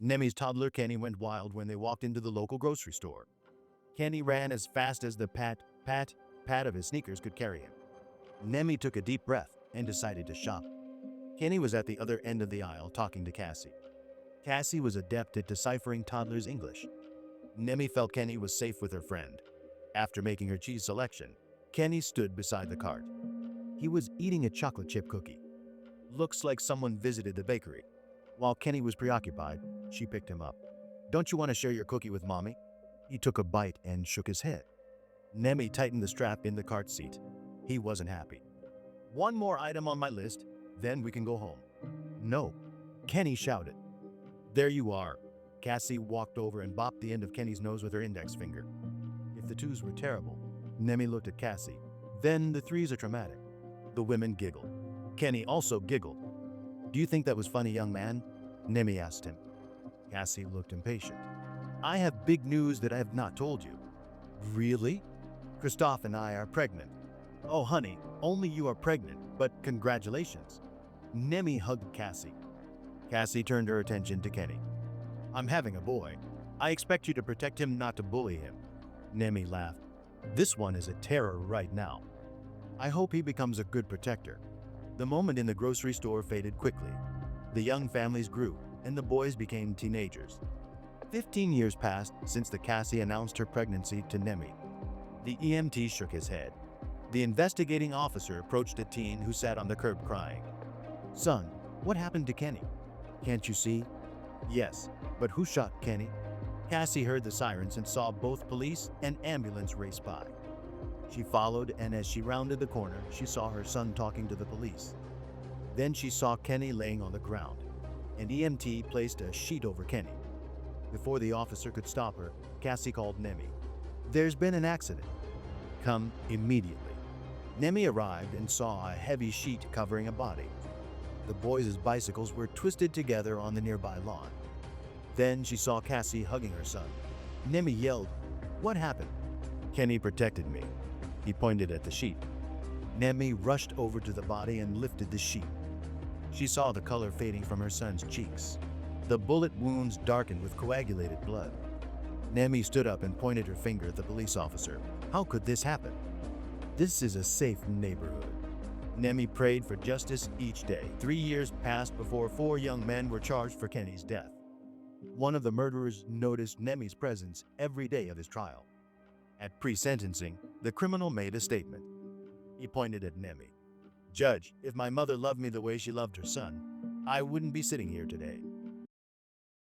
Nemi's toddler Kenny went wild when they walked into the local grocery store. Kenny ran as fast as the pat of his sneakers could carry him. Nemi took a deep breath and decided to shop. Kenny was at the other end of the aisle talking to Cassie. Cassie was adept at deciphering toddlers' English. Nemi felt Kenny was safe with her friend. After making her cheese selection, Kenny stood beside the cart. He was eating a chocolate chip cookie. Looks like someone visited the bakery. While Kenny was preoccupied, she picked him up. "Don't you want to share your cookie with mommy?" He took a bite and shook his head. Nemi tightened the strap in the cart seat. He wasn't happy. "One more item on my list, then we can go home." "No," Kenny shouted. "There you are." Cassie walked over and bopped the end of Kenny's nose with her index finger. If the twos were terrible, Nemi looked at Cassie. Then the threes are traumatic. The women giggled. Kenny also giggled. "Do you think that was funny, young man?" Nemi asked him. Cassie looked impatient. "I have big news that I have not told you." "Really?" "Christophe and I are pregnant." "Oh, honey, only you are pregnant, but congratulations." Nemi hugged Cassie. Cassie turned her attention to Kenny. "I'm having a boy. I expect you to protect him, not to bully him." Nemi laughed. "This one is a terror right now. I hope he becomes a good protector." The moment in the grocery store faded quickly. The young families grew, and the boys became teenagers. 15 years passed since the Cassie announced her pregnancy to Nemi. The EMT shook his head. The investigating officer approached a teen who sat on the curb crying. "Son, what happened to Kenny?" "Can't you see?" "Yes, but who shot Kenny?" Cassie heard the sirens and saw both police and ambulance race by. She followed, and as she rounded the corner, she saw her son talking to the police. Then she saw Kenny laying on the ground. An EMT placed a sheet over Kenny. Before the officer could stop her, Cassie called Nemi. "There's been an accident. Come immediately." Nemi arrived and saw a heavy sheet covering a body. The boys' bicycles were twisted together on the nearby lawn. Then she saw Cassie hugging her son. Nemi yelled, "What happened?" "Kenny protected me." He pointed at the sheet. Nemi rushed over to the body and lifted the sheet. She saw the color fading from her son's cheeks. The bullet wounds darkened with coagulated blood. Nemi stood up and pointed her finger at the police officer. "How could this happen? This is a safe neighborhood." Nemi prayed for justice each day. 3 years passed before 4 young men were charged for Kenny's death. One of the murderers noticed Nemi's presence every day of his trial. At pre-sentencing, the criminal made a statement. He pointed at Nemi. "Judge, if my mother loved me the way she loved her son, I wouldn't be sitting here today."